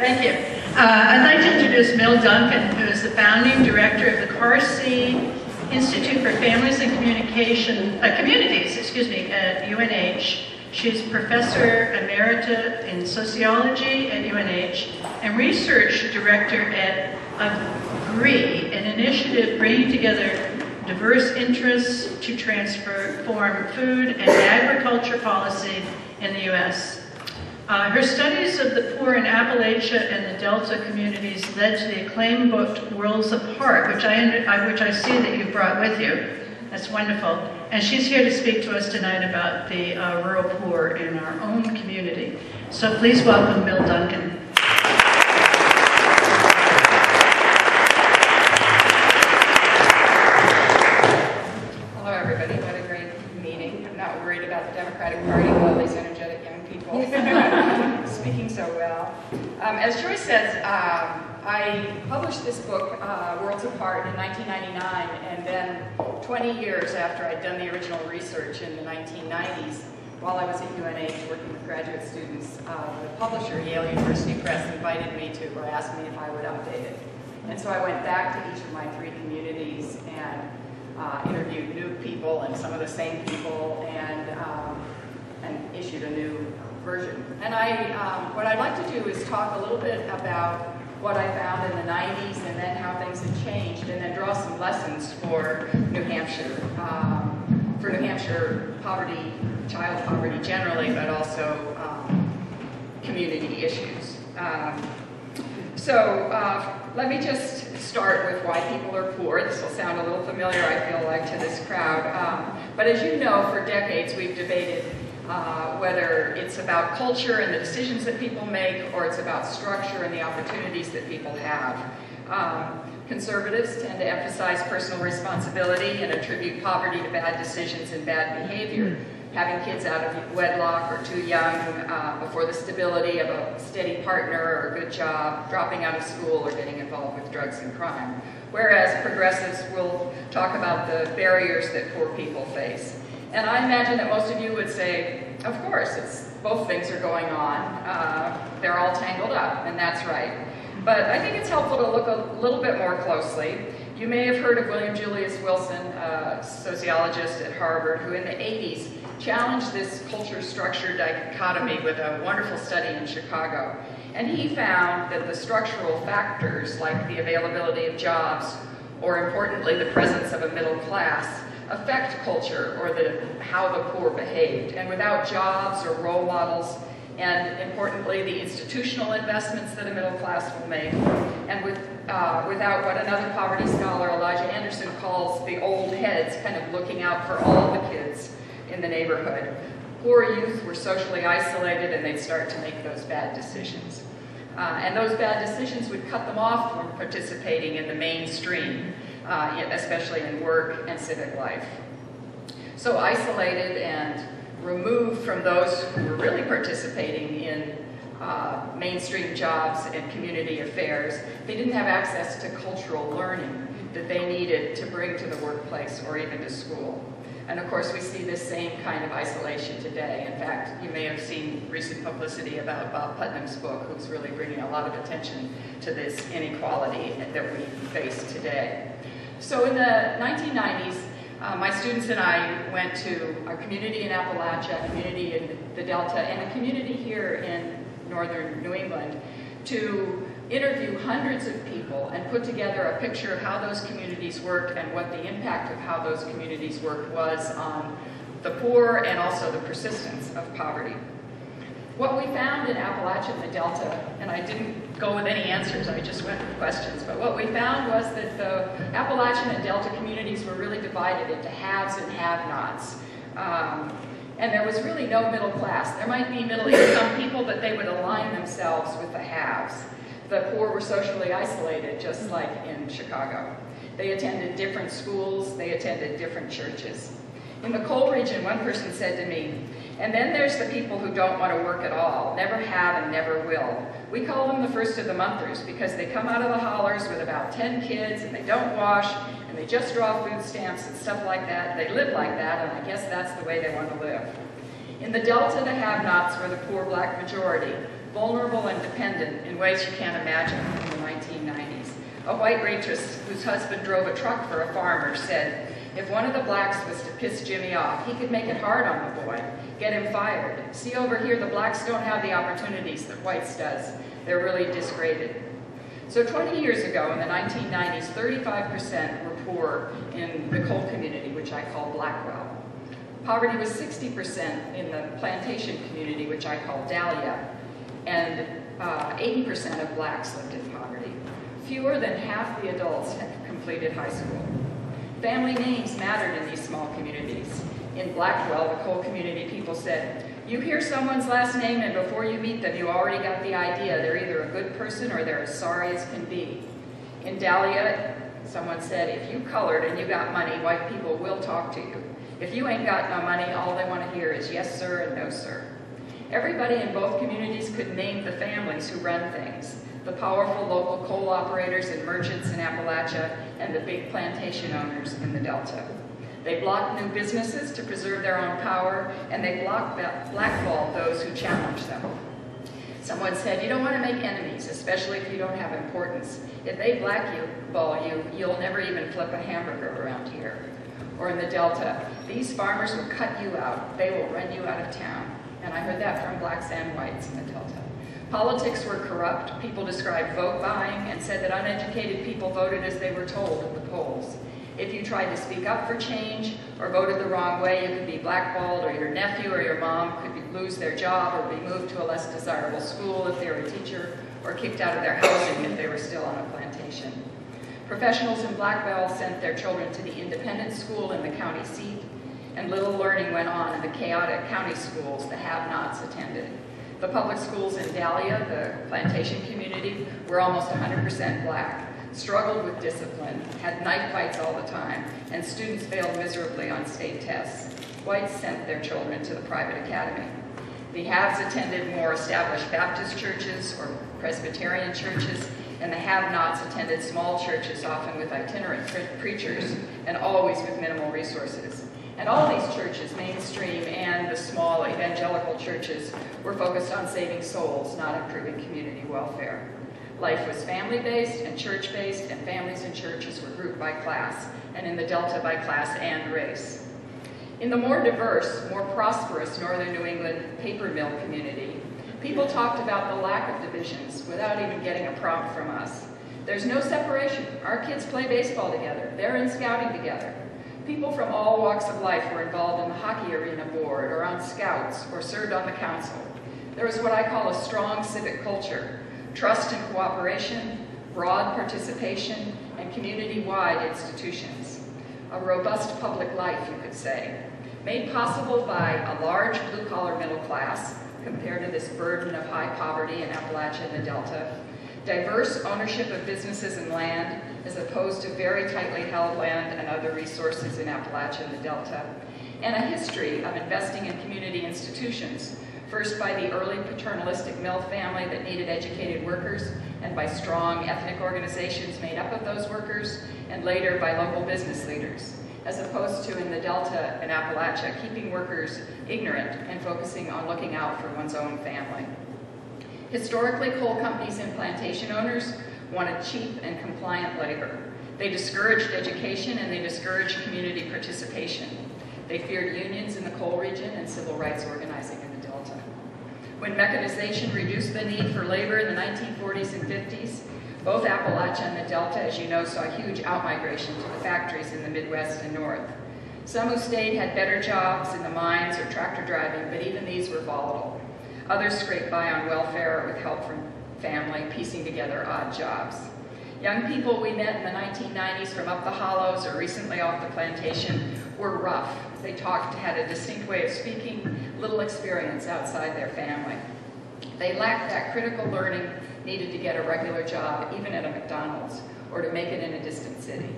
Thank you. I'd like to introduce Mill Duncan, who is the founding director of the Carsey Institute for Families and Communities at UNH. She's Professor Emerita in Sociology at UNH and Research Director at AGREE, an initiative bringing together diverse interests to transform food and agriculture policy in the U.S. Her studies of the poor in Appalachia and the Delta communities led to the acclaimed book Worlds Apart, which I see that you brought with you. That's wonderful. And she's here to speak to us tonight about the rural poor in our own community. So please welcome Mill Duncan. Hello everybody, what a great meeting. I'm not worried about the Democratic Party with all these energetic young people speaking so well. As Joyce says, I published this book, Worlds Apart, in 1999, and then 20 years after I'd done the original research in the 1990s, while I was at UNH working with graduate students, the publisher, Yale University Press, invited me to, or asked me if I would update it. And so I went back to each of my 3 communities and interviewed new people and some of the same people, and issued a new version. And what I'd like to do is talk a little bit about what I found in the 90s and then how things have changed, and then draw some lessons for New Hampshire, poverty, child poverty generally, but also community issues. Let me just start with why people are poor. This will sound a little familiar, I feel like, to this crowd. But as you know, for decades we've debated whether it's about culture and the decisions that people make, or it's about structure and the opportunities that people have. Conservatives tend to emphasize personal responsibility and attribute poverty to bad decisions and bad behavior. Having kids out of wedlock or too young, before the stability of a steady partner or a good job, dropping out of school, or getting involved with drugs and crime. Whereas progressives will talk about the barriers that poor people face. And I imagine that most of you would say, of course, both things are going on. They're all tangled up, and that's right. But I think it's helpful to look a little bit more closely. You may have heard of William Julius Wilson, a sociologist at Harvard, who in the 80s challenged this culture-structure dichotomy with a wonderful study in Chicago. And he found that the structural factors, like the availability of jobs, or importantly, the presence of a middle class, affect culture, or how the poor behaved. And without jobs or role models, and importantly, the institutional investments that a middle class will make, and without what another poverty scholar, Elijah Anderson, calls the old heads, kind of looking out for all the kids in the neighborhood, poor youth were socially isolated, and they'd start to make those bad decisions. And those bad decisions would cut them off from participating in the mainstream, especially in work and civic life. So isolated and removed from those who were really participating in mainstream jobs and community affairs, they didn't have access to cultural learning that they needed to bring to the workplace or even to school. And of course, we see this same kind of isolation today. In fact, you may have seen recent publicity about Bob Putnam's book, who's really bringing a lot of attention to this inequality that we face today. So in the 1990s, my students and I went to a community in Appalachia, a community in the Delta, and a community here in northern New England to interview hundreds of people and put together a picture of how those communities worked and what the impact of how those communities worked was on the poor and also the persistence of poverty. What we found in Appalachia and the Delta, and I didn't go with any answers, I just went with questions, but what we found was that the Appalachian and Delta communities were really divided into haves and have-nots. And there was really no middle class. There might be middle-income people, but they would align themselves with the haves. The poor were socially isolated, just like in Chicago. They attended different schools, they attended different churches. In the coal region, one person said to me, and then there's the people who don't want to work at all, never have and never will. We call them the first of the monthers because they come out of the hollers with about 10 kids and they don't wash and they just draw food stamps and stuff like that. They live like that, and I guess that's the way they want to live. In the Delta, the have-nots were the poor black majority, vulnerable and dependent in ways you can't imagine in the 1990s. A white waitress whose husband drove a truck for a farmer said, if one of the blacks was to piss Jimmy off, he could make it hard on the boy, get him fired. See over here, the blacks don't have the opportunities that whites does. They're really disgraded. So 20 years ago, in the 1990s, 35% were poor in the coal community, which I call Blackwell. Poverty was 60% in the plantation community, which I call Dahlia, and 80% of blacks lived in poverty. Fewer than half the adults had completed high school. Family names mattered in these small communities. In Blackwell, the coal community people said, you hear someone's last name and before you meet them, you already got the idea they're either a good person or they're as sorry as can be. In Dahlia, someone said, if you colored and you got money, white people will talk to you. If you ain't got no money, all they want to hear is yes, sir, and no, sir. Everybody in both communities could name the families who run things, the powerful local coal operators and merchants in Appalachia, and the big plantation owners in the Delta. They blocked new businesses to preserve their own power, and they blackballed those who challenged them. Someone said, you don't want to make enemies, especially if you don't have importance. If they blackball you, you'll never even flip a hamburger around here. Or in the Delta, these farmers will cut you out. They will run you out of town. And I heard that from blacks and whites in the Delta. Politics were corrupt. People described vote buying and said that uneducated people voted as they were told at the polls. If you tried to speak up for change or voted the wrong way, you could be blackballed, or your nephew or your mom could lose their job or be moved to a less desirable school if they were a teacher, or kicked out of their housing if they were still on a plantation. Professionals in Blackwell sent their children to the independent school in the county seat, and little learning went on in the chaotic county schools the have-nots attended. The public schools in Dahlia, the plantation community, were almost 100% black, struggled with discipline, had knife fights all the time, and students failed miserably on state tests. Whites sent their children to the private academy. The haves attended more established Baptist churches or Presbyterian churches, and the have-nots attended small churches, often with itinerant preachers, and always with minimal resources. And all these churches, mainstream and the small evangelical churches, were focused on saving souls, not improving community welfare. Life was family-based and church-based, and families and churches were grouped by class, and in the Delta by class and race. In the more diverse, more prosperous northern New England paper mill community, people talked about the lack of divisions without even getting a prompt from us. There's no separation. Our kids play baseball together. They're in scouting together. People from all walks of life were involved in the hockey arena board or on scouts or served on the council. There was what I call a strong civic culture, trust and cooperation, broad participation, and community-wide institutions. A robust public life, you could say, made possible by a large blue-collar middle class, compared to this burden of high poverty in Appalachia and the Delta, diverse ownership of businesses and land, as opposed to very tightly held land and other resources in Appalachia and the Delta, and a history of investing in community institutions, first by the early paternalistic mill family that needed educated workers, and by strong ethnic organizations made up of those workers, and later by local business leaders, as opposed to in the Delta and Appalachia, keeping workers ignorant and focusing on looking out for one's own family. Historically, coal companies and plantation owners wanted cheap and compliant labor. They discouraged education and they discouraged community participation. They feared unions in the coal region and civil rights organizing in the Delta. When mechanization reduced the need for labor in the 1940s and 50s, both Appalachia and the Delta, as you know, saw a huge outmigration to the factories in the Midwest and North. Some who stayed had better jobs in the mines or tractor driving, but even these were volatile. Others scraped by on welfare or with help from family, piecing together odd jobs. Young people we met in the 1990s from up the hollows or recently off the plantation were rough. They had a distinct way of speaking, little experience outside their family. They lacked that critical learning needed to get a regular job, even at a McDonald's, or to make it in a distant city.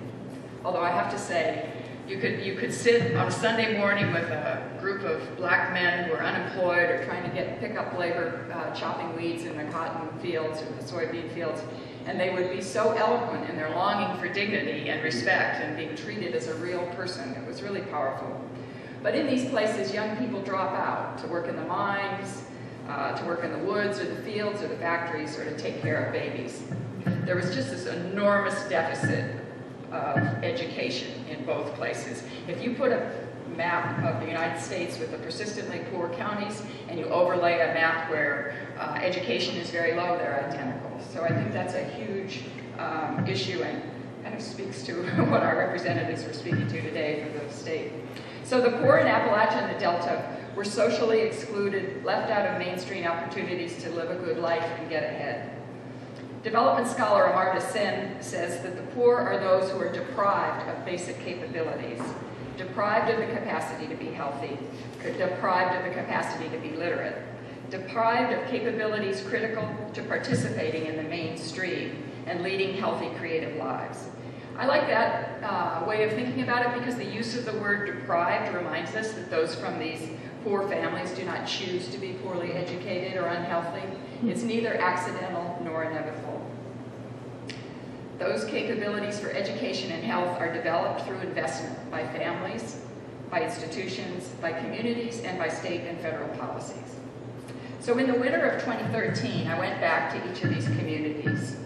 Although I have to say, you could sit on a Sunday morning with a group of black men who are unemployed or trying to pick up labor chopping weeds in the cotton fields or the soybean fields, and they would be so eloquent in their longing for dignity and respect and being treated as a real person. It was really powerful. But in these places, young people drop out to work in the mines, to work in the woods or the fields or the factories or to take care of babies. There was just this enormous deficit of education in both places. If you put a map of the United States with the persistently poor counties and you overlay a map where education is very low, they're identical. So I think that's a huge issue and kind of speaks to what our representatives were speaking to today for the state. So the poor in Appalachia and the Delta were socially excluded, left out of mainstream opportunities to live a good life and get ahead. Development scholar Amartya Sen says that the poor are those who are deprived of basic capabilities, deprived of the capacity to be healthy, deprived of the capacity to be literate, deprived of capabilities critical to participating in the mainstream and leading healthy, creative lives. I like that way of thinking about it because the use of the word deprived reminds us that those from these poor families do not choose to be poorly educated or unhealthy. It's neither accidental nor inevitable. Those capabilities for education and health are developed through investment by families, by institutions, by communities, and by state and federal policies. So in the winter of 2013, I went back to each of these communities.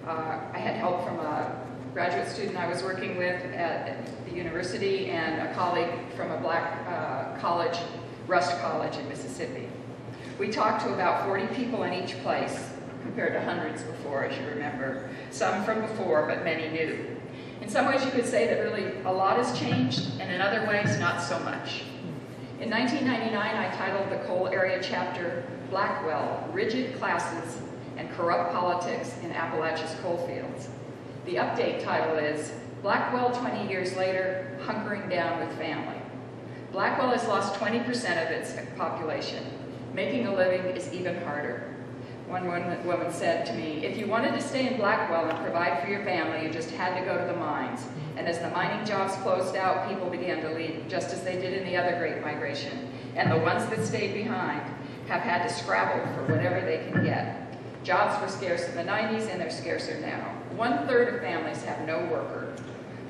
I had help from a graduate student I was working with at the university and a colleague from a black college, Rust College in Mississippi. We talked to about 40 people in each place, compared to hundreds before, as you remember. Some from before, but many new. In some ways, you could say that really a lot has changed, and in other ways, not so much. In 1999, I titled the coal area chapter, Blackwell, Rigid Classes and Corrupt Politics in Appalachia's Coal Fields. The update title is, Blackwell 20 years later, Hunkering Down with Family. Blackwell has lost 20% of its population. Making a living is even harder. One woman said to me, if you wanted to stay in Blackwell and provide for your family, you just had to go to the mines. And as the mining jobs closed out, people began to leave, just as they did in the other Great Migration. And the ones that stayed behind have had to scrabble for whatever they can get. Jobs were scarce in the 90s, and they're scarcer now. 1/3 of families have no worker.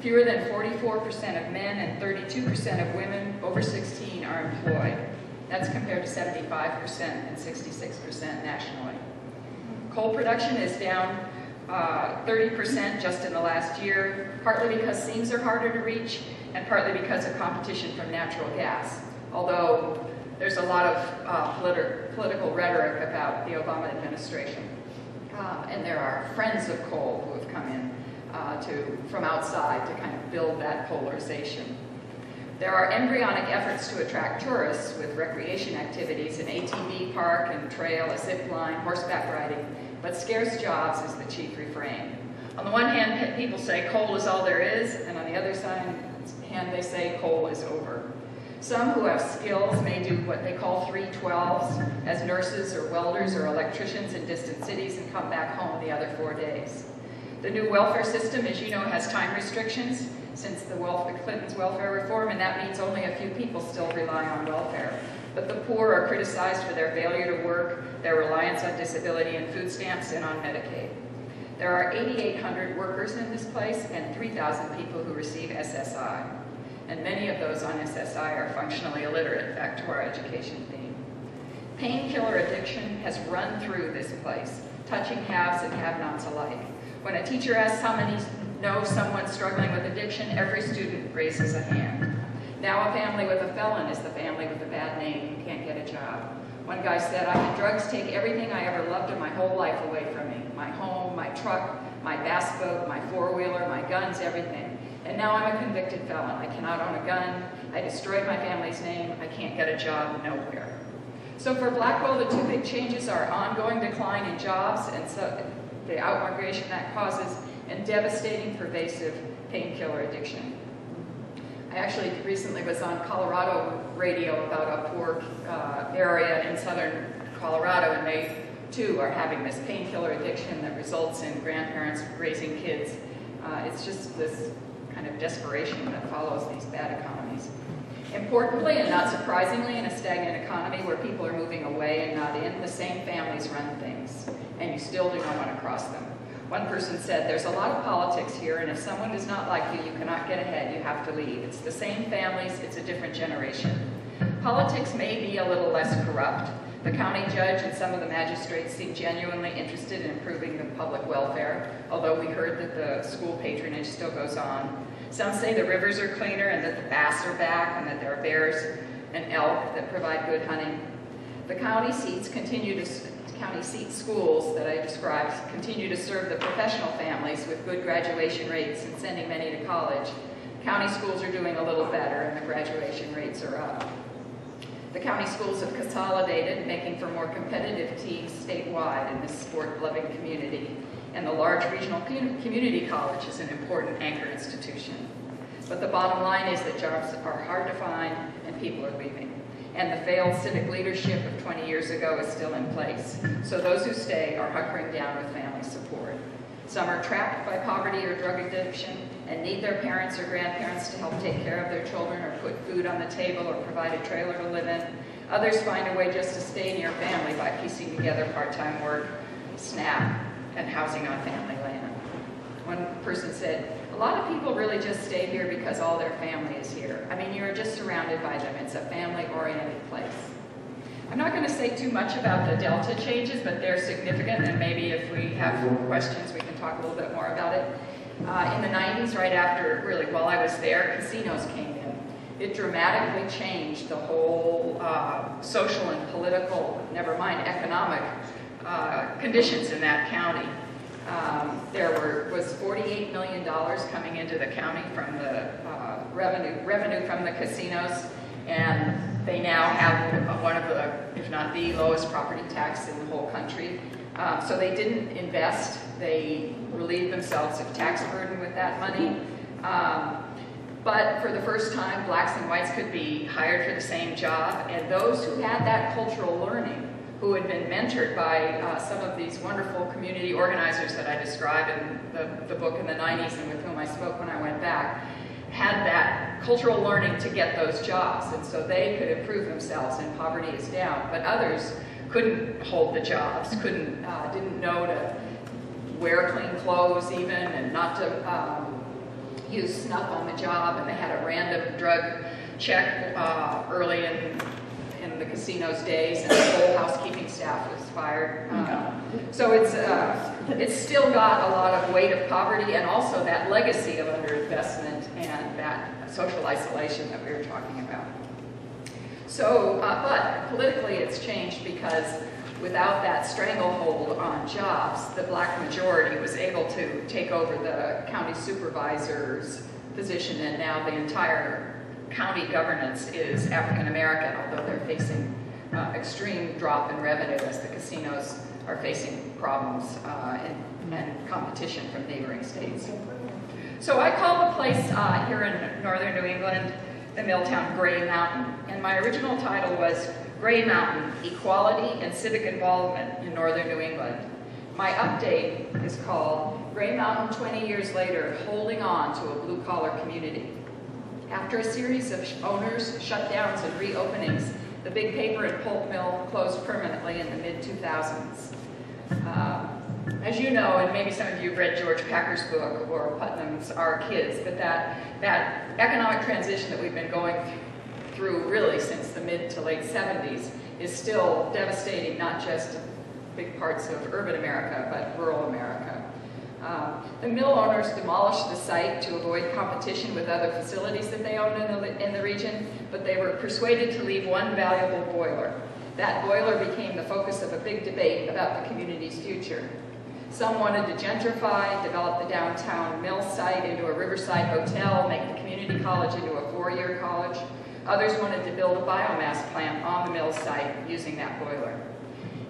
Fewer than 44% of men and 32% of women over 16 are employed. That's compared to 75% and 66% nationally. Coal production is down 30% just in the last year, partly because seams are harder to reach and partly because of competition from natural gas. Although there's a lot of political rhetoric about the Obama administration. And there are friends of coal who have come in from outside to kind of build that polarization. There are embryonic efforts to attract tourists with recreation activities, an ATV park and trail, a zip line, horseback riding, but scarce jobs is the chief refrain. On the one hand, people say coal is all there is, and on the other hand, they say coal is over. Some who have skills may do what they call 312s as nurses or welders or electricians in distant cities and come back home the other 4 days. The new welfare system, as you know, has time restrictions since the Clinton's welfare reform, and that means only a few people still rely on welfare. But the poor are criticized for their failure to work, their reliance on disability and food stamps, and on Medicaid. There are 8,800 workers in this place and 3,000 people who receive SSI. And many of those on SSI are functionally illiterate, back to our education theme. Painkiller addiction has run through this place, touching haves and have-nots alike. When a teacher asks how many know someone struggling with addiction, every student raises a hand. Now a family with a felon is the family with a bad name who can't get a job. One guy said, I had drugs take everything I ever loved in my whole life away from me. My home, my truck, my bass boat, my four-wheeler, my guns, everything. And now I'm a convicted felon. I cannot own a gun. I destroyed my family's name. I can't get a job nowhere. So for Blackwell, the two big changes are ongoing decline in jobs and so the outmigration that causes, and devastating, pervasive painkiller addiction. I actually recently was on Colorado radio about a poor area in southern Colorado, and they too are having this painkiller addiction that results in grandparents raising kids. It's just this kind of desperation that follows these bad economies. Importantly, and not surprisingly, in a stagnant economy where people are moving away and not in, the same families run things, and you still do not want to cross them. One person said, there's a lot of politics here, and if someone does not like you, you cannot get ahead, you have to leave. It's the same families, it's a different generation. Politics may be a little less corrupt, The county judge and some of the magistrates seem genuinely interested in improving the public welfare, although we heard that the school patronage still goes on. Some say the rivers are cleaner and that the bass are back and that there are bears and elk that provide good hunting. The county seat schools that I described continue to serve the professional families with good graduation rates and sending many to college. County schools are doing a little better and the graduation rates are up. The county schools have consolidated, making for more competitive teams statewide in this sport-loving community. And the large regional community college is an important anchor institution. But the bottom line is that jobs are hard to find and people are leaving. And the failed civic leadership of 20 years ago is still in place. So those who stay are hunkering down with family support. Some are trapped by poverty or drug addiction and need their parents or grandparents to help take care of their children or put food on the table or provide a trailer to live in. Others find a way just to stay near family by piecing together part-time work, SNAP, and housing on family land. One person said, a lot of people really just stay here because all their family is here. I mean, you're just surrounded by them. It's a family-oriented place. I'm not going to say too much about the Delta changes, but they're significant, and maybe if we have questions, we can talk a little bit more about it. In the 90s, right after, really, while I was there, casinos came in. It dramatically changed the whole social and political, never mind economic, conditions in that county. There was $48 million coming into the county from the revenue from the casinos, and they now have one of the, if not the lowest property tax in the whole country. So they didn't invest. They relieved themselves of tax burden with that money. But for the first time, blacks and whites could be hired for the same job, and those who had that cultural learning, who had been mentored by some of these wonderful community organizers that I described in the book in the 90s and with whom I spoke when I went back, had that cultural learning to get those jobs, and so they could improve themselves and poverty is down. But others couldn't hold the jobs, didn't know to wear clean clothes even, and not to use snuff on the job, and they had a random drug check early in the casino's days, and the whole housekeeping staff was fired. So it's still got a lot of weight of poverty and also that legacy of underinvestment and that social isolation that we were talking about. So, but politically it's changed because without that stranglehold on jobs, the black majority was able to take over the county supervisor's position, and now the entire county governance is African American, although they're facing extreme drop in revenue as the casinos are facing problems and competition from neighboring states. So I call the place here in northern New England the mill town Gray Mountain, and my original title was Gray Mountain, Equality and Civic Involvement in Northern New England. My update is called Gray Mountain 20 Years Later, Holding On to a Blue-Collar Community. After a series of owners, shutdowns, and reopenings, the big paper and pulp mill closed permanently in the mid-2000s. As you know, and maybe some of you have read George Packer's book or Putnam's Our Kids, but that economic transition that we've been going through really since the mid to late 70s is still devastating, not just big parts of urban America, but rural America. The mill owners demolished the site to avoid competition with other facilities that they owned in the region, but they were persuaded to leave one valuable boiler. That boiler became the focus of a big debate about the community's future. Some wanted to gentrify, develop the downtown mill site into a riverside hotel, make the community college into a 4-year college. Others wanted to build a biomass plant on the mill site using that boiler.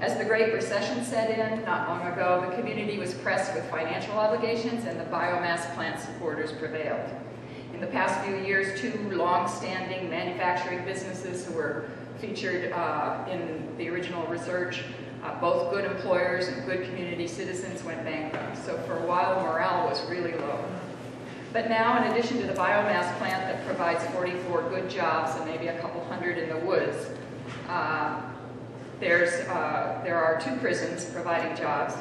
As the Great Recession set in not long ago, the community was pressed with financial obligations, and the biomass plant supporters prevailed. In the past few years, 2 long-standing manufacturing businesses who were featured in the original research, both good employers and good community citizens, went bankrupt. So for a while, morale was really low. But now, in addition to the biomass plant that provides 44 good jobs and maybe a couple hundred in the woods, there are 2 prisons providing jobs.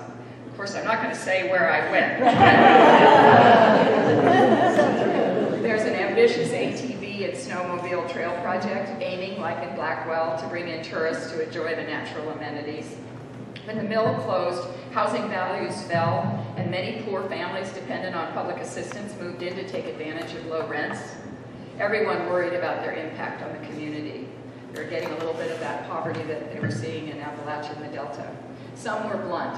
Of course, I'm not going to say where I went. There's an ambitious ATV ATV and snowmobile trail project, aiming, like in Blackwell, to bring in tourists to enjoy the natural amenities. When the mill closed, housing values fell, and many poor families dependent on public assistance moved in to take advantage of low rents. Everyone worried about their impact on the community. They were getting a little bit of that poverty that they were seeing in Appalachia and the Delta. Some were blunt.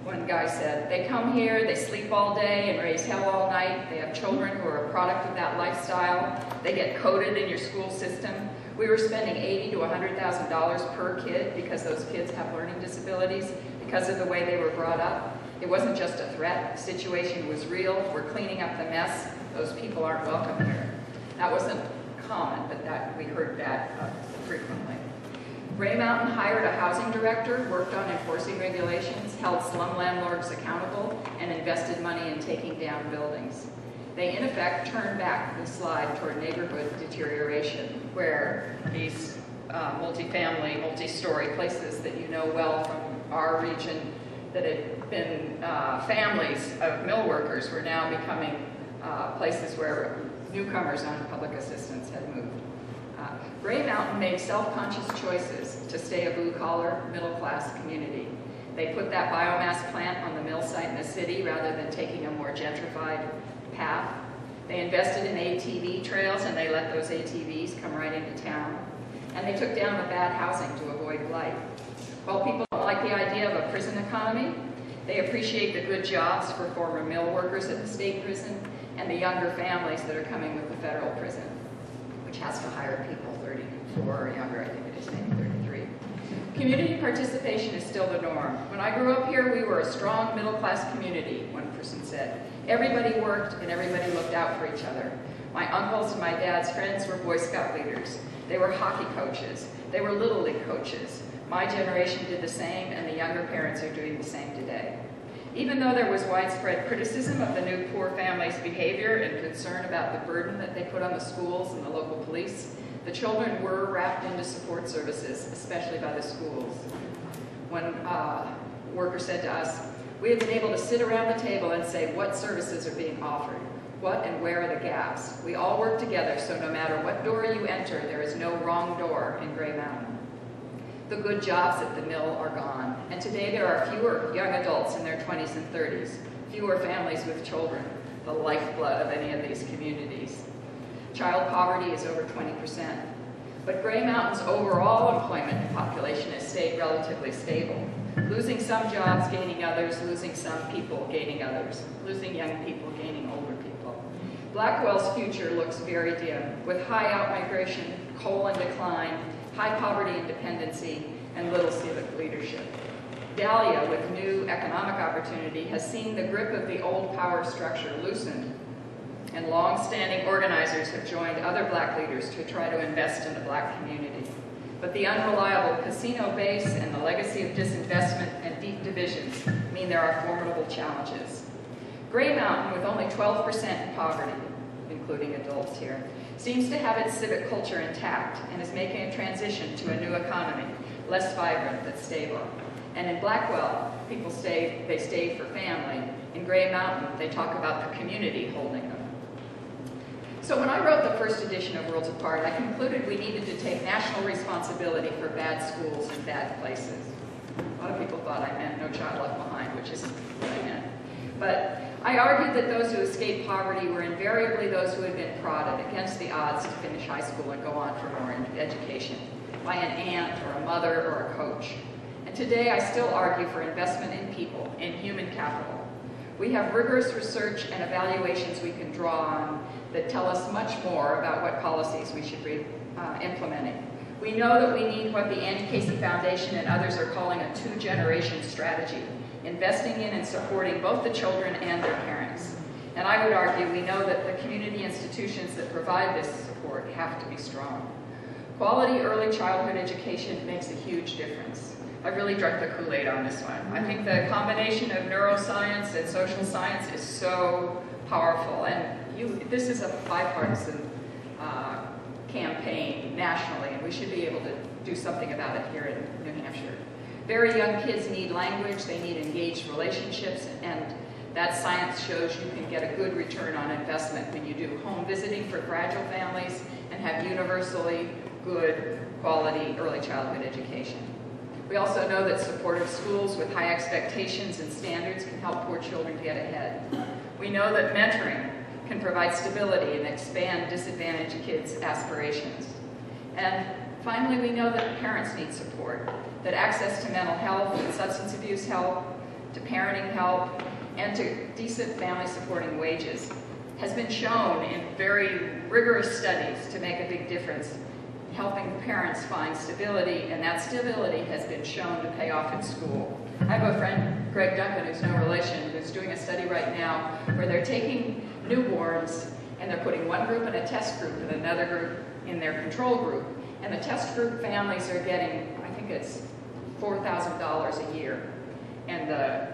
One guy said, they come here, they sleep all day and raise hell all night. They have children who are a product of that lifestyle. They get coded in your school system. We were spending $80,000 to $100,000 per kid because those kids have learning disabilities because of the way they were brought up. It wasn't just a threat. The situation was real. We're cleaning up the mess. Those people aren't welcome here. That wasn't common, but we heard that frequently. Gray Mountain hired a housing director, worked on enforcing regulations, held slum landlords accountable, and invested money in taking down buildings. They, in effect, turned back the slide toward neighborhood deterioration, where these multifamily, multi-story places that you know well from our region that had been families of mill workers were now becoming places where newcomers on public assistance had moved. Gray Mountain made self-conscious choices to stay a blue-collar, middle-class community. They put that biomass plant on the mill site in the city rather than taking a more gentrified path. They invested in ATV trails and they let those ATVs come right into town. And they took down the bad housing to avoid blight. While people don't like the idea of a prison economy, they appreciate the good jobs for former mill workers at the state prison and the younger families that are coming with the federal prison, which has to hire people 34 or younger, I think it is maybe 33. Community participation is still the norm. When I grew up here, we were a strong middle-class community, one person said. Everybody worked and everybody looked out for each other. My uncles and my dad's friends were Boy Scout leaders. They were hockey coaches. They were Little League coaches. My generation did the same, and the younger parents are doing the same today. Even though there was widespread criticism of the new poor families' behavior and concern about the burden that they put on the schools and the local police, the children were wrapped into support services, especially by the schools. One worker said to us, we have been able to sit around the table and say what services are being offered, what and where are the gaps. We all work together, so no matter what door you enter, there is no wrong door in Gray Mountain. The good jobs at the mill are gone, and today there are fewer young adults in their 20s and 30s, fewer families with children, the lifeblood of any of these communities. Child poverty is over 20%, but Gray Mountain's overall employment population has stayed relatively stable, losing some jobs, gaining others, losing some people, gaining others, losing young people, gaining older people. Blackwell's future looks very dim, with high out-migration, coal in decline, high poverty and dependency, and little civic leadership. Dahlia, with new economic opportunity, has seen the grip of the old power structure loosened, and long-standing organizers have joined other black leaders to try to invest in the black community. But the unreliable casino base and the legacy of disinvestment and deep divisions mean there are formidable challenges. Gray Mountain, with only 12% in poverty, including adults here, seems to have its civic culture intact and is making a transition to a new economy, less vibrant but stable. And in Blackwell, people they stay for family. In Gray Mountain, they talk about the community holding them. So when I wrote the first edition of Worlds Apart, I concluded we needed to take national responsibility for bad schools and bad places. A lot of people thought I meant No Child Left Behind, which isn't what I meant. But I argued that those who escaped poverty were invariably those who had been prodded against the odds to finish high school and go on for more education by an aunt or a mother or a coach. And today I still argue for investment in people, in human capital. We have rigorous research and evaluations we can draw on that tell us much more about what policies we should be implementing. We know that we need what the Annie Casey Foundation and others are calling a two-generation strategy, investing in and supporting both the children and their parents. And I would argue we know that the community institutions that provide this support have to be strong. Quality early childhood education makes a huge difference. I really drank the Kool-Aid on this one. I think the combination of neuroscience and social science is so powerful. And this is a bipartisan campaign nationally, and we should be able to do something about it here in New Hampshire. Very young kids need language, they need engaged relationships, and that science shows you can get a good return on investment when you do home visiting for fragile families and have universally good, quality early childhood education. We also know that supportive schools with high expectations and standards can help poor children get ahead. We know that mentoring can provide stability and expand disadvantaged kids' aspirations. And finally, we know that parents need support, that access to mental health and substance abuse help, to parenting help, and to decent family supporting wages has been shown in very rigorous studies to make a big difference in helping parents find stability, and that stability has been shown to pay off in school. I have a friend, Greg Duncan, who's no relation, who's doing a study right now where they're taking newborns and they're putting one group in a test group and another group in their control group. And the test group families are getting, I think it's $4,000 a year. And the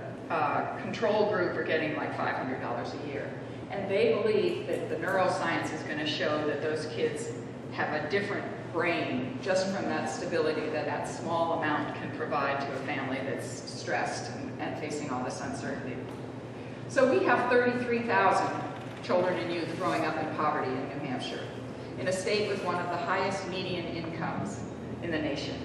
control group are getting like $500 a year. And they believe that the neuroscience is going to show that those kids have a different brain just from that stability that that small amount can provide to a family that's stressed and facing all this uncertainty. So we have 33,000 children and youth growing up in poverty in New Hampshire, in a state with one of the highest median incomes in the nation.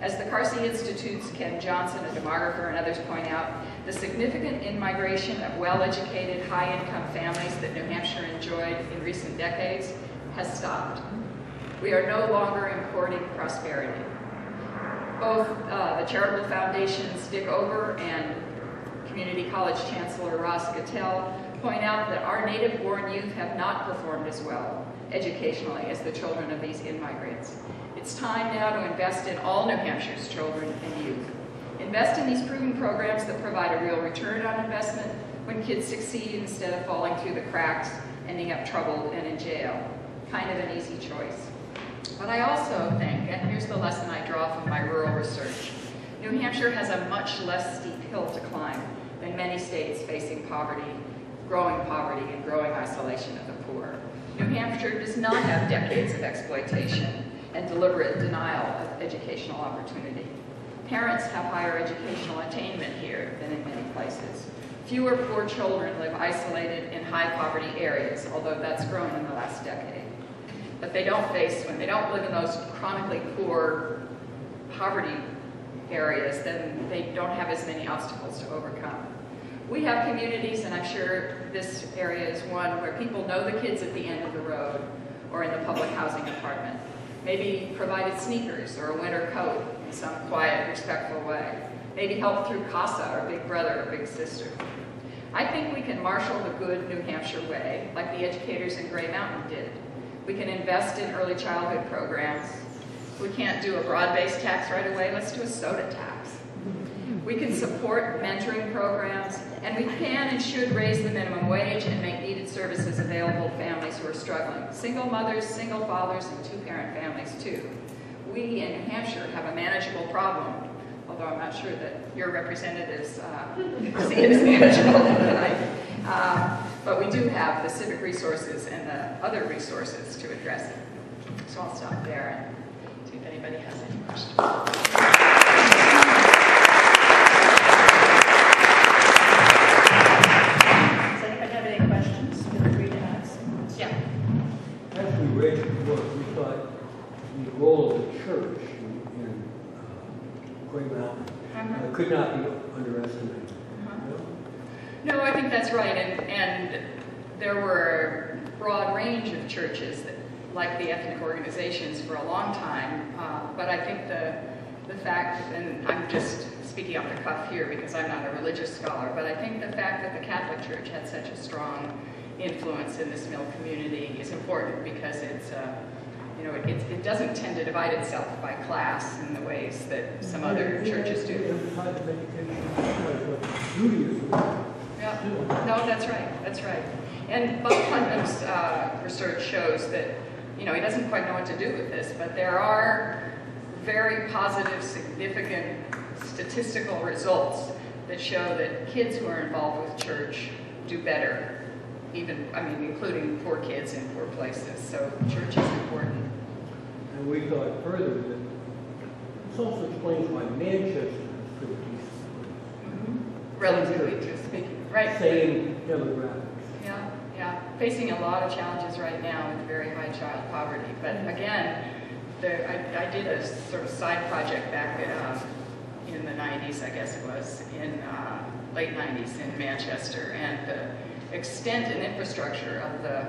As the Carsey Institute's Ken Johnson, a demographer, and others point out, the significant in-migration of well-educated, high-income families that New Hampshire enjoyed in recent decades has stopped. We are no longer importing prosperity. Both the charitable foundations Dick Ober and Community College Chancellor Ross Gattell point out that our native-born youth have not performed as well educationally as the children of these in-migrants. It's time now to invest in all New Hampshire's children and youth. Invest in these proven programs that provide a real return on investment when kids succeed instead of falling through the cracks, ending up troubled and in jail. Kind of an easy choice. But I also think, and here's the lesson I draw from my rural research, New Hampshire has a much less steep hill to climb than many states facing poverty, growing isolation of the poor. New Hampshire does not have decades of exploitation and deliberate denial of educational opportunity. Parents have higher educational attainment here than in many places. Fewer poor children live isolated in high poverty areas, although that's grown in the last decade. But when they don't live in those chronically poor poverty areas, then they don't have as many obstacles to overcome. We have communities, and I'm sure this area is one, where people know the kids at the end of the road or in the public housing apartment. Maybe provided sneakers or a winter coat in some quiet, respectful way. Maybe help through CASA or Big Brother or Big Sister. I think we can marshal the good New Hampshire way, like the educators in Gray Mountain did. We can invest in early childhood programs. We can't do a broad-based tax right away. Let's do a soda tax. We can support mentoring programs, and we can and should raise the minimum wage and make needed services available to families who are struggling. Single mothers, single fathers, and two-parent families, too. We in New Hampshire have a manageable problem, although I'm not sure that your representatives see it as manageable tonight. But we do have the civic resources and the other resources to address it. So I'll stop there and see if anybody has any questions. Role of the church in Gray Mountain could not be underestimated. No, I think that's right, and there were a broad range of churches that, like the ethnic organizations for a long time, but I think the fact, and I'm just speaking off the cuff here because I'm not a religious scholar, but I think the fact that the Catholic Church had such a strong influence in this mill community is important because it's it doesn't tend to divide itself by class in the ways that some other churches do. Yeah, no, that's right. And Bob Putnam's research shows that, he doesn't quite know what to do with this, but there are very positive, significant statistical results that show that kids who are involved with church do better, including poor kids in poor places. So church is important. And we thought further that this also explains why Manchester is pretty decent. Relatively speaking, right? Same demographics. Yeah. facing a lot of challenges right now with very high child poverty. But again, I did a sort of side project back in the 90s, I guess it was, in late 90s in Manchester, and the extent and infrastructure of the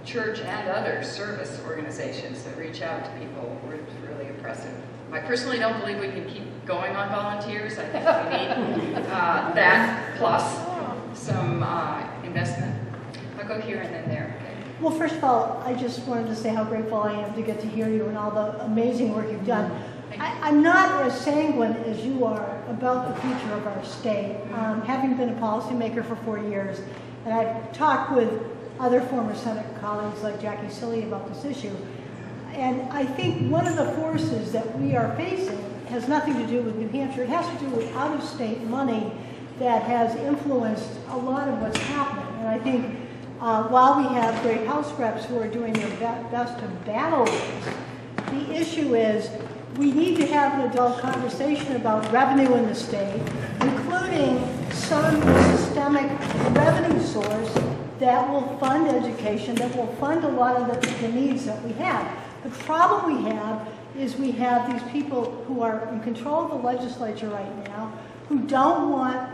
church and other service organizations that reach out to people were really impressive. I personally don't believe we can keep going on volunteers. I think we need that plus some investment. I'll go here and then there. Okay? Well, first of all, I just wanted to say how grateful I am to get to hear you and all the amazing work you've done. I'm not as sanguine as you are about the future of our state. Having been a policymaker for 4 years, and I've talked with other former Senate colleagues like Jackie Silly about this issue, and I think one of the forces that we are facing has nothing to do with New Hampshire. It has to do with out-of-state money that has influenced a lot of what's happening. And I think while we have great House reps who are doing their best to battle this, the issue is we need to have an adult conversation about revenue in the state, including some systemic revenue source that will fund education, that will fund a lot of the needs that we have. The problem we have is we have these people who are in control of the legislature right now who don't want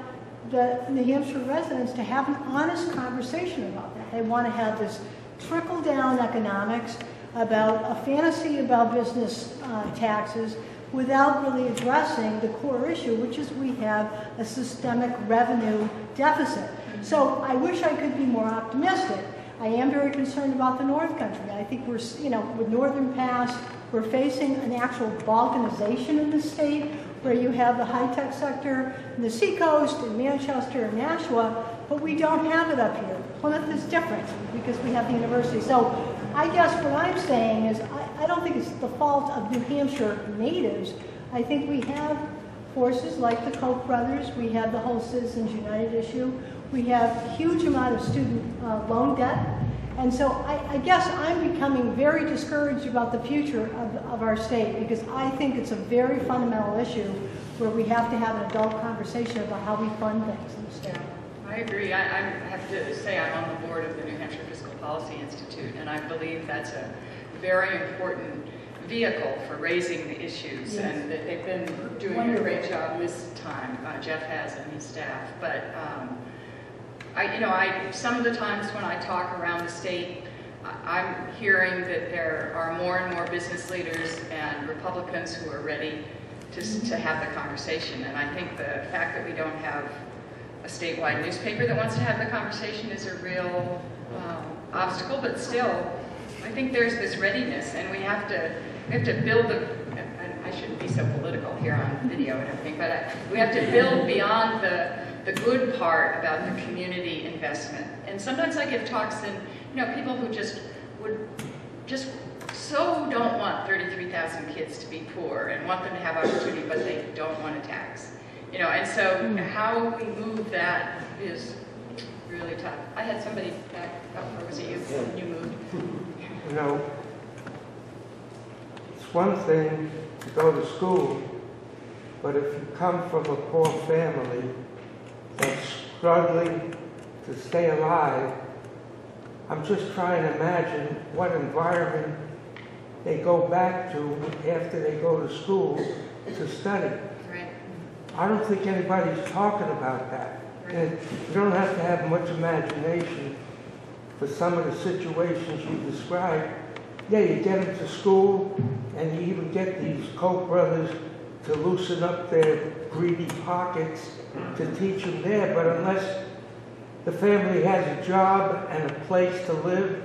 the New Hampshire residents to have an honest conversation about that. They want to have this trickle-down economics about a fantasy about business taxes without really addressing the core issue, which is we have a systemic revenue deficit. So I wish I could be more optimistic. I am very concerned about the North Country. I think we're, with Northern Pass, we're facing an actual balkanization in the state where you have the high-tech sector in the Seacoast, in Manchester, and Nashua, but we don't have it up here. Plymouth is different because we have the university. So I guess what I'm saying is I don't think it's the fault of New Hampshire natives. I think we have forces like the Koch brothers. We have the whole Citizens United issue. We have a huge amount of student loan debt. And so I guess I'm becoming very discouraged about the future of our state because I think it's a very fundamental issue where we have to have an adult conversation about how we fund things in the state. Yeah, I agree. I have to say I'm on the board of the New Hampshire Fiscal Policy Institute, and I believe that's a very important vehicle for raising the issues, yes. And that they've been doing a great job this time. Jeff has and his staff, but some of the times when I talk around the state, I'm hearing that there are more and more business leaders and Republicans who are ready to have the conversation. And I think the fact that we don't have a statewide newspaper that wants to have the conversation is a real obstacle, but still, I think there's this readiness, and we have to build and I shouldn't be so political here on video and everything, but we have to build beyond the good part about the community investment. And sometimes I give talks and people who just so don't want 33,000 kids to be poor and want them to have opportunity, but they don't want a tax. And so how we move that is really tough. I had somebody back up, or was it you? You moved. It's one thing to go to school, but if you come from a poor family that's struggling to stay alive, I'm just trying to imagine what environment they go back to after they go to school to study. Right. I don't think anybody's talking about that. Right. And you don't have to have much imagination for some of the situations you described. Yeah, you get them to school, and you even get these Koch brothers to loosen up their greedy pockets to teach them there, but unless the family has a job and a place to live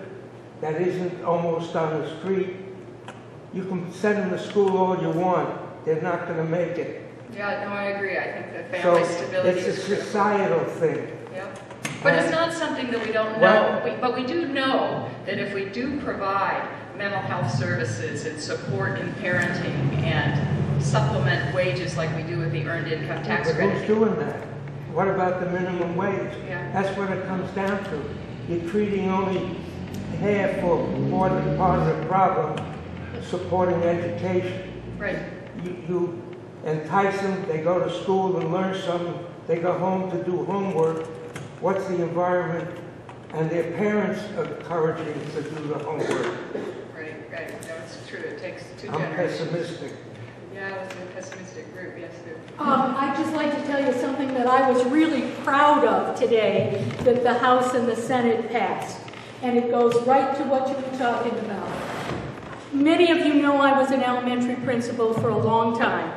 that isn't almost on the street, you can send them to school all you want. They're not going to make it. Yeah, no, I agree. I think the family stability is a societal thing. Yep. But it's not something that we don't know. But we do know that if we do provide mental health services and support in parenting and supplement wages like we do with the earned income tax credit. Who's doing that? What about the minimum wage? Yeah. That's what it comes down to. You're treating only half or more than part of the problem, supporting education. Right. You entice them, they go to school and learn something, they go home to do homework. What's the environment and their parents encouraging to do the homework. Right. No, it's true. It takes two I'm generations. pessimistic. Yeah, it's a pessimistic group. Yes, Sue. I'd just like to tell you something that I was really proud of today that the House and the Senate passed. And it goes right to what you were talking about. Many of you know I was an elementary principal for a long time.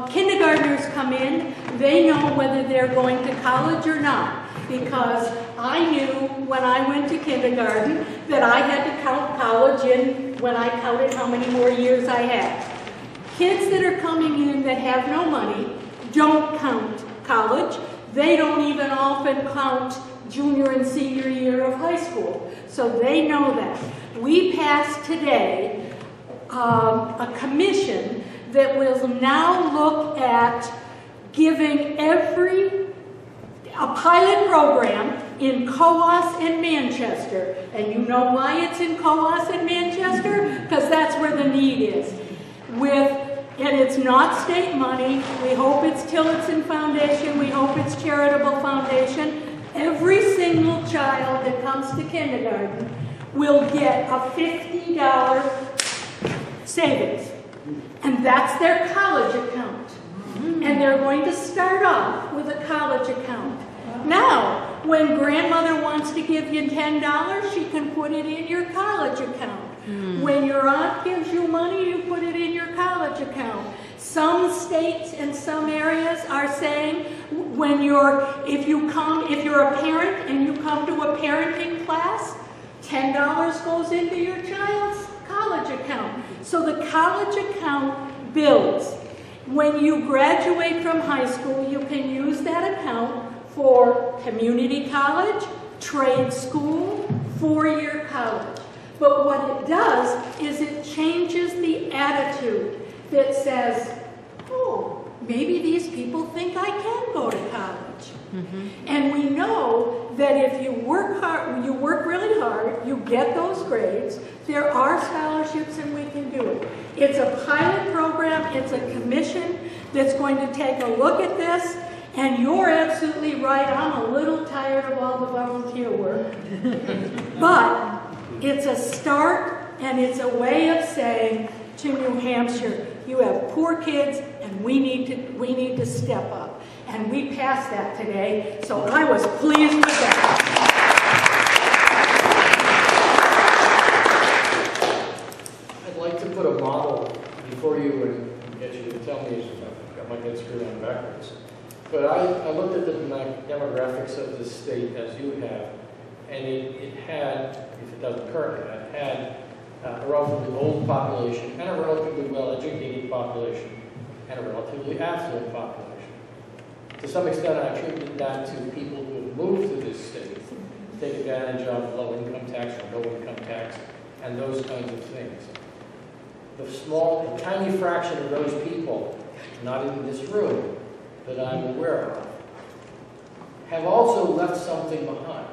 Kindergartners come in, they know whether they're going to college or not, because I knew when I went to kindergarten that I had to count college in when I counted how many more years I had. Kids that are coming in that have no money don't count college. They don't even often count junior and senior year of high school. So they know that. We passed today a commission that will now look at giving a pilot program in Coas and Manchester. And you know why it's in Coas and Manchester? Because that's where the need is. And it's not state money. We hope it's Tillotson Foundation. We hope it's charitable foundation. Every single child that comes to kindergarten will get a $50 savings. And that's their college account. And they're going to start off with a college account. Now, when grandmother wants to give you $10, she can put it in your college account. When your aunt gives you money, you put it in your college account. Some states and some areas are saying if you're a parent and you come to a parenting class, $10 goes into your child's college account. So the college account builds. When you graduate from high school, you can use that account for community college, trade school, 4-year college. But what it does is it changes the attitude that says, oh, maybe these people think I can go to college. And we know that if you work hard, you work really hard, you get those grades, there are scholarships and we can do it. It's a pilot program, it's a commission that's going to take a look at this, and you're absolutely right, I'm a little tired of all the volunteer work. But it's a start, and it's a way of saying to New Hampshire, you have poor kids, and we need to step up. And we passed that today, so I was pleased with that. I'd like to put a model before you and get you to tell me if I might get screwed on backwards. But I looked at the demographics of the state as you have, and it had, if it doesn't currently, it had a relatively old population and a relatively well-educated population and a relatively affluent population. To some extent, I attribute that to people who have moved to this state to take advantage of low-income tax or no-income tax and those kinds of things. The tiny fraction of those people, not in this room, that I'm aware of, have also left something behind.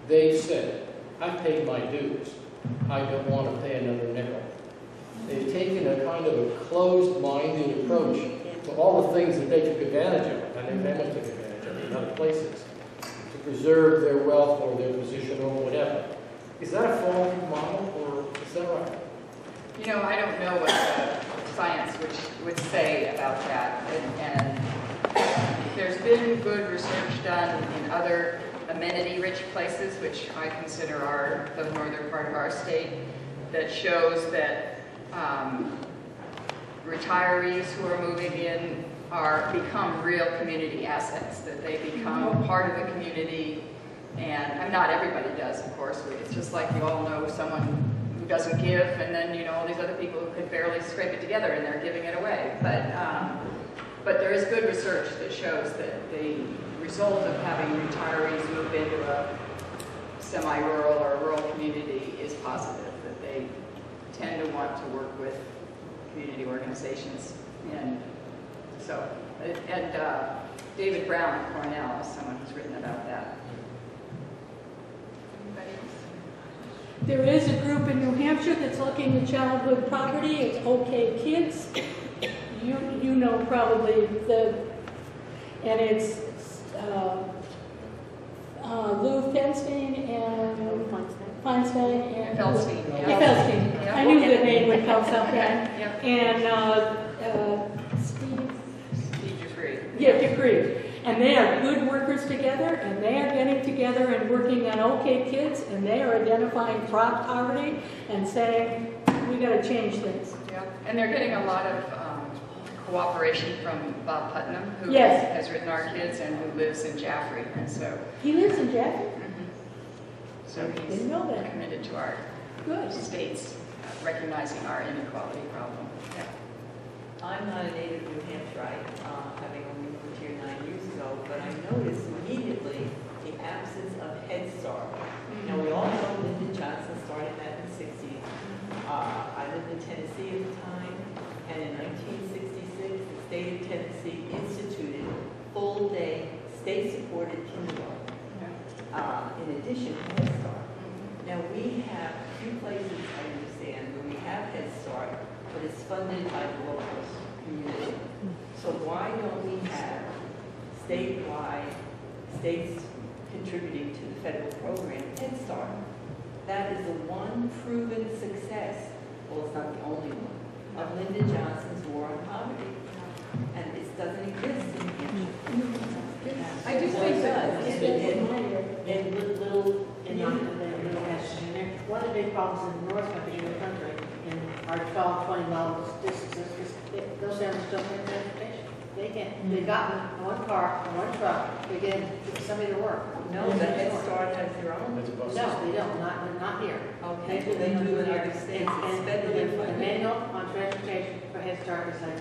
They've said, I've paid my dues. I don't want to pay another nickel. They've taken a kind of a closed-minded approach to all the things that they took advantage of, and their family took advantage of in other places, to preserve their wealth or their position or whatever. Is that a faulty model, or is that right? You know, I don't know what the science would say about that. And there's been good research done in other amenity-rich places, which I consider are the northern part of our state, that shows that retirees who are moving in become real community assets, that they become a part of the community. And not everybody does, of course. It's just like you all know someone who doesn't give, and then you know all these other people who could barely scrape it together and they're giving it away. But there is good research that shows that the result of having retirees move into a semi-rural or rural community is positive, that they tend to want to work with community organizations. And so, David Brown at Cornell is someone who's written about that. Anybody else? There is a group in New Hampshire that's looking at childhood poverty. It's OK Kids. You know probably and it's Lou Fenstein South Bend. Yep. And Steve Dupree. Yeah, Dupree. And they are good workers together, and they are getting together and working on OK Kids, and they are identifying poverty and saying, we got to change things. Yeah, and they're getting a lot of cooperation from Bob Putnam, who Yes. has written Our Kids and who lives in Jaffrey, and so. He lives in Jaffrey? So he's Didn't know that. committed to our Good. states recognizing our inequality problem. Yeah. I'm not a native New Hampshireite, having only moved here 9 years ago, but I noticed immediately the absence of Head Start. Now, we all know Lyndon Johnson started that in the 60s. I lived in Tennessee at the time, and in 1966, the state of Tennessee instituted full-day state-supported kindergarten, in addition to Head Start. Now, we have a few places, I understand, where we have Head Start, but it's funded by the local community. So why don't we have statewide, states contributing to the federal program, Head Start? That is the one proven success, well, it's not the only one, of Lyndon Johnson's war on poverty. And it doesn't exist in New Hampshire. I do think that in little one of the big problems in the north country, in the country, in our 12, 20 mile distances, is those families don't have transportation. They can't. They've gotten one car, one truck. They get somebody to work. No, the Head Start has their own. It's a bus No, system. they don't. Not here. Okay, they do in other states. It's federally The funded. manual on transportation for Head Start is like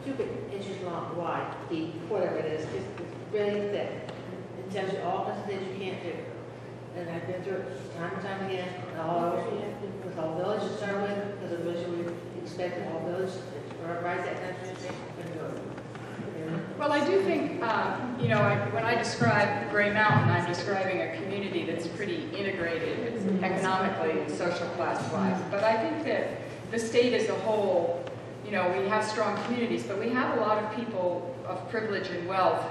2 inches long, wide, deep, whatever it is. It's really thick. It tells you all kinds of things you can't do. And I've been through it time and time again, with all villages to start with, because originally we expected all villages to rise that kind of transportation. Couldn't do it. Well, I do think, when I describe Gray Mountain, I'm describing a community that's pretty integrated economically and social class-wise. But I think that the state as a whole, we have strong communities, but we have a lot of people of privilege and wealth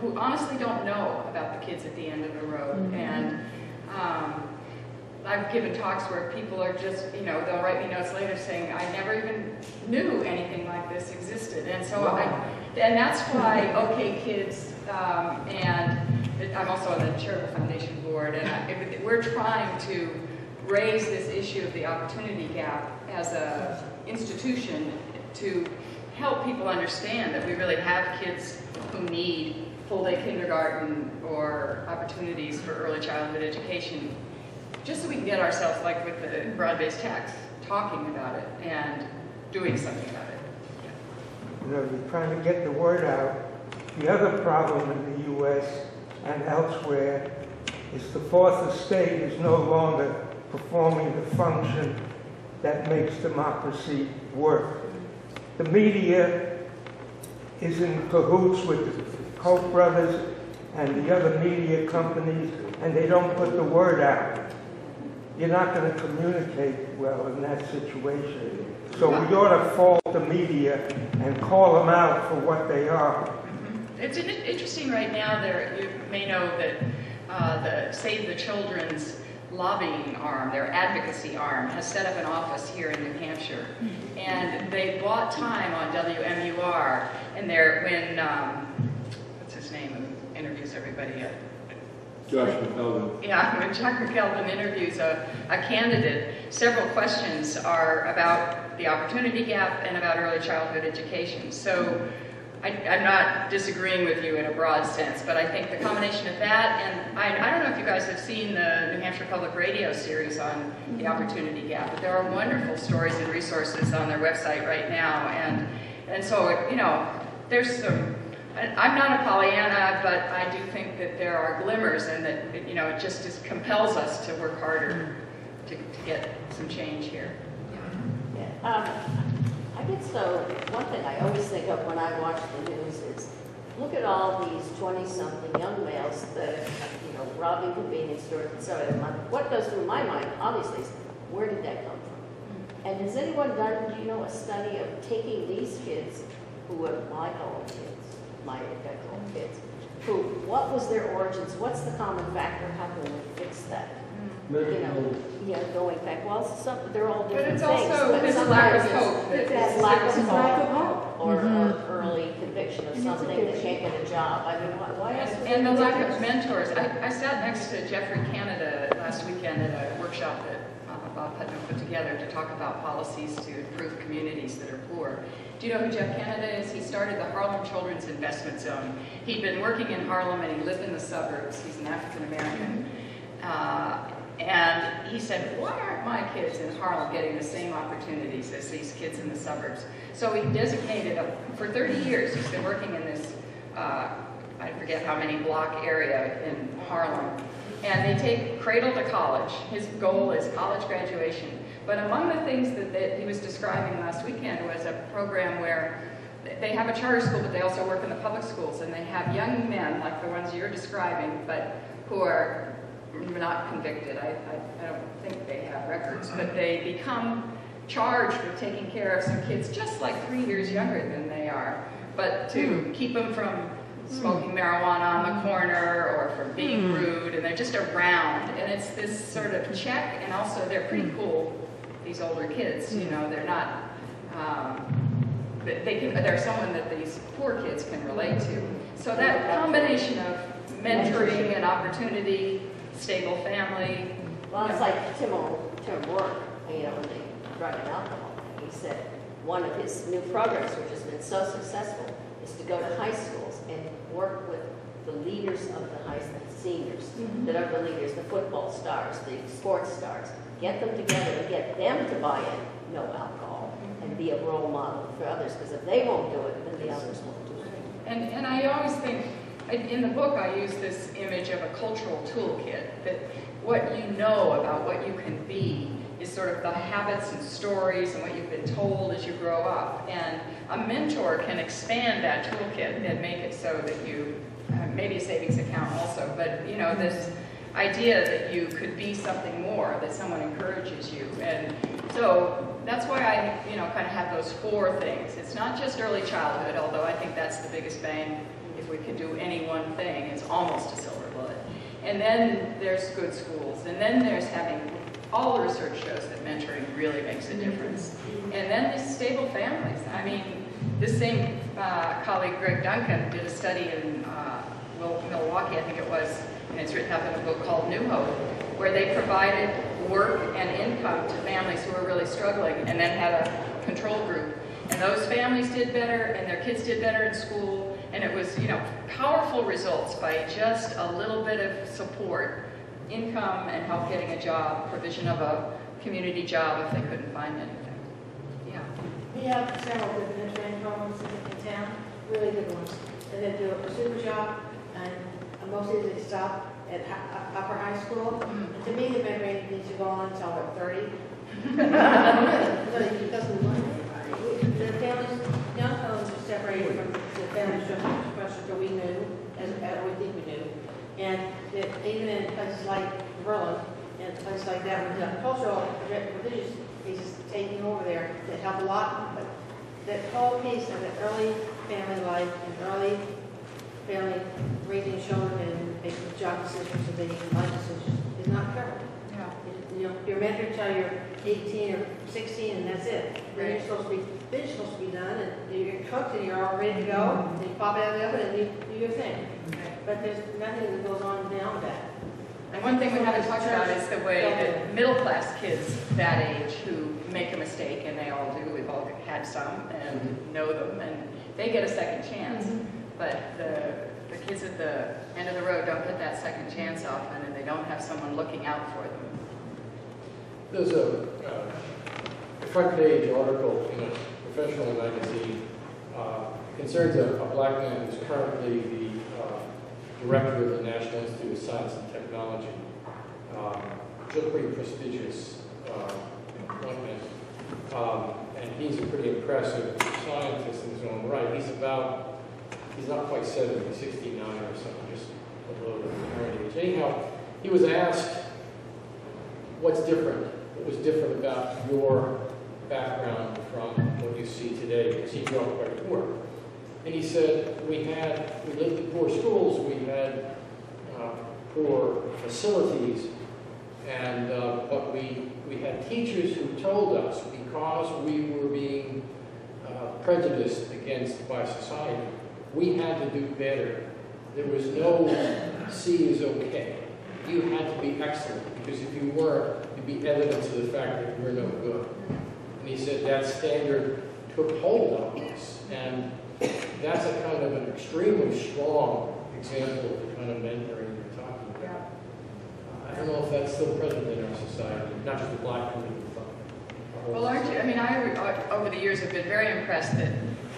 who honestly don't know about the kids at the end of the road. And I've given talks where people are just, they'll write me notes later saying, I never even knew anything like this existed. And so and that's why OK Kids, and I'm also on the Charitable Foundation Board, and we're trying to raise this issue of the opportunity gap as an institution to help people understand that we really have kids who need full-day kindergarten or opportunities for early childhood education, just so we can get ourselves, like with the broad-based tax, talking about it and doing something about it. You're trying to get the word out. The other problem in the U.S. and elsewhere is the fourth estate is no longer performing the function that makes democracy work. The media is in cahoots with the Koch brothers and the other media companies, and they don't put the word out. You're not going to communicate well in that situation. So we ought to fault the media and call them out for what they are. It's interesting right now. You may know that the Save the Children's lobbying arm, their advocacy arm, has set up an office here in New Hampshire. And they bought time on WMUR, and when, what's his name, who interviews everybody? Josh McKelvin. Yeah, when Jack McKelvin interviews a candidate, several questions are about the opportunity gap and about early childhood education. So I'm not disagreeing with you in a broad sense, but I think the combination of that, and I don't know if you guys have seen the New Hampshire Public Radio series on the opportunity gap, but there are wonderful stories and resources on their website right now, and so, there's some, I'm not a Pollyanna, but I do think that there are glimmers, and that, it just compels us to work harder to get some change here. I get so, one thing I always think of when I watch the news is, look at all these 20-something young males that, robbing convenience stores, etc. What goes through my mind, obviously, is where did that come from? And has anyone done, a study of taking these kids, who are my own kids, what was their origins? What's the common factor? How can we fix that? Yeah, going back. Well, they're all different things. But it's also this lack of hope. It's lack of hope. Or early conviction of something that can't get a job. I mean, why else? And the lack of mentors. I sat next to Jeffrey Canada last weekend at a workshop that Bob Putnam put together to talk about policies to improve communities that are poor. Do you know who Jeff Canada is? He started the Harlem Children's Investment Zone. He'd been working in Harlem and he lived in the suburbs. He's an African American. And he said, why aren't my kids in Harlem getting the same opportunities as these kids in the suburbs? So he designated, for 30 years, he's been working in this, I forget how many block area in Harlem. And they take cradle to college. His goal is college graduation. But among the things that he was describing last weekend was a program where they have a charter school, but they also work in the public schools. And they have young men, like the ones you're describing, but who are not convicted. I don't think they have records, but they become charged with taking care of some kids just like 3 years younger than they are, but to keep them from smoking marijuana on the corner or from being rude, and they're just around. And it's this sort of check, and also they're pretty cool, these older kids, you know, they're not, they're someone that these poor kids can relate to. So that combination of mentoring and opportunity, stable family. Well, it's like Tim O'Rourke, you know, when they drug and alcohol. He said one of his new programs, which has been so successful, is to go to high schools and work with the leaders of the high school, seniors that are the leaders, the football stars, the sports stars. Get them together and get them to buy in no alcohol and be a role model for others. Because if they won't do it, then the others won't do it. And I always think, in the book, I use this image of a cultural toolkit, that what you know about what you can be is sort of the habits and stories and what you've been told as you grow up. And a mentor can expand that toolkit and make it so that you, maybe a savings account also, but you know, this idea that you could be something more, that someone encourages you. And so that's why I, you know, kind of have those 4 things. It's not just early childhood, although I think that's the biggest bang. If we could do any one thing, it's almost a silver bullet. And then there's good schools. And then there's having, all the research shows that mentoring really makes a difference. And then these stable families. I mean, this same colleague, Greg Duncan, did a study in Milwaukee, I think it was, and it's written up in a book called New Hope, where they provided work and income to families who were really struggling, and then had a control group. And those families did better, and their kids did better in school. And it was, you know, powerful results by just a little bit of support, income and help getting a job, provision of a community job if they couldn't find anything. Yeah. We have several good mentoring programs in town, really good ones. And they do a super job, and mostly they stop at upper high school. And to me, the mentoring needs to go on until they're 30. It doesn't want anybody. The families, young families are separated from the family structure that we knew, as we think we knew. And even in places like Berlin, and places like that, with the cultural, religious pieces taking over there that help a lot. But that whole piece of the early family life and early family raising children and making job decisions and making life decisions is not covered. Yeah. You know, your mentor until you're 18 or 16, and that's it. Then you're supposed to be done, and you're cooked, and you're all ready to go. And you pop out of the oven, and you do your thing. But there's nothing that goes on beyond that. And one thing we haven't talked about is the way that middle-class kids that age who make a mistake, and they all do, we've all had some and know them, and they get a second chance. But the kids at the end of the road don't get that second chance often, and they don't have someone looking out for them. There's a front page article in a professional magazine concerns a black man who's currently the director of the National Institute of Science and Technology. Just a pretty prestigious appointment. And he's a pretty impressive scientist in his own right. He's not quite 70, 69 or something, just a little bit of retirement age. Anyhow, he was asked what's different, what was different about your background from what you see today, because he grew up quite poor. And he said, we lived in poor schools, we had poor facilities, and but we had teachers who told us, because we were being prejudiced against by society, we had to do better. There was no C is okay. You had to be excellent, because if you weren't, you'd be evidence of the fact that you were no good. And he said that standard took hold of us, and that's a kind of an extremely strong example of the kind of mentoring you're talking about. I don't know if that's still present in our society, not just the black community. Well, aren't you? I mean, I over the years have been very impressed that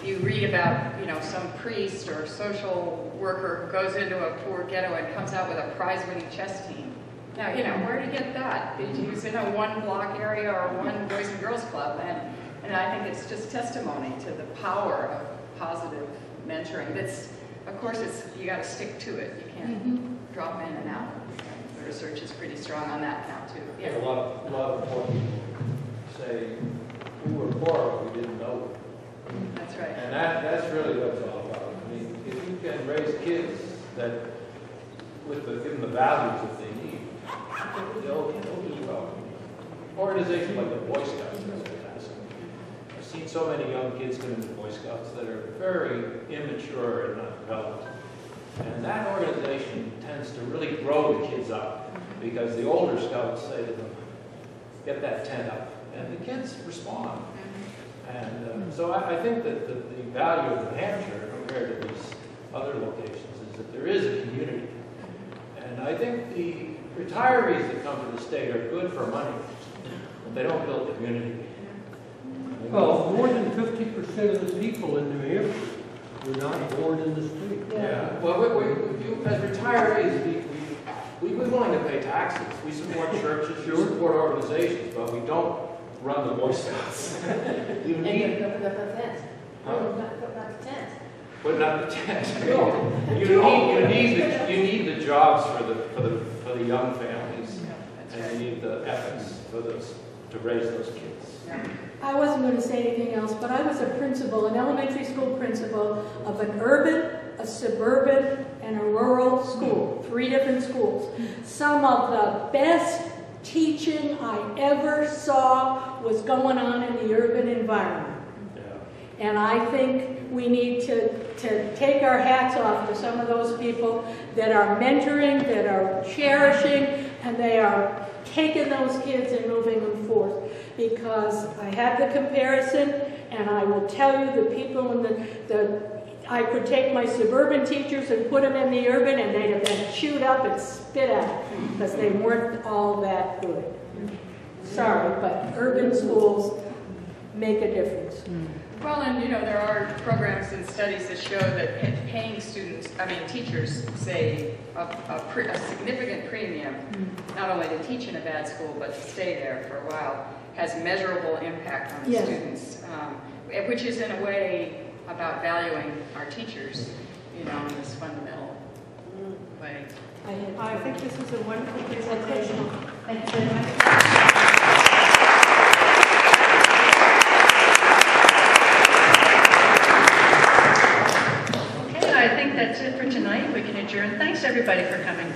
you read about, you know, some priest or social worker who goes into a poor ghetto and comes out with a prize-winning chess team. Now, you know, where do you get that? He was in a one-block area or one Boys and Girls Club, and I think it's just testimony to the power of positive mentoring. That's, of course, you got to stick to it. You can't drop in and out. The research is pretty strong on that now too. Yeah. A lot of poor people say we were poor, but we didn't know it. That's right. And that's really what it's all about. I mean, if you can raise kids that give them the values that they need, they'll do well. Organizations like the Boy Scouts are fantastic. I've seen so many young kids come into Boy Scouts that are very immature and not developed. And that organization tends to really grow the kids up, because the older scouts say to them, get that tent up. And the kids respond. And so I think that the value of New Hampshire compared to these other locations is that there is a community. And I think the retirees that come to the state are good for money, but they don't build community. Well, more than 50% of the people in New Hampshire were not born in the state. Yeah. Well, as retirees, we're willing to pay taxes. We support churches, we support organizations, but we don't run the Boy Scouts. You need to put up a tent. Not the tent. Putting up the tent. You need the jobs for the young families, and you need the ethics for those to raise those kids. I wasn't going to say anything else, but I was a principal, an elementary school principal of an urban, a suburban, and a rural school, 3 different schools. Some of the best teaching I ever saw was going on in the urban environment. Yeah. And I think we need to take our hats off to some of those people that are mentoring, that are cherishing, and they are taking those kids and moving them forth. Because I had the comparison, and I will tell you the people in I could take my suburban teachers and put them in the urban, and they'd have been chewed up and spit out because they weren't all that good. Sorry, but urban schools make a difference. Well, and you know, there are programs and studies that show that paying teachers say a significant premium, not only to teach in a bad school, but to stay there for a while, has measurable impact on the students, which is in a way about valuing our teachers, you know, in this fundamental way. I think this was a wonderful presentation. Thank you very much. Okay, I think that's it for tonight. We can adjourn. Thanks everybody for coming.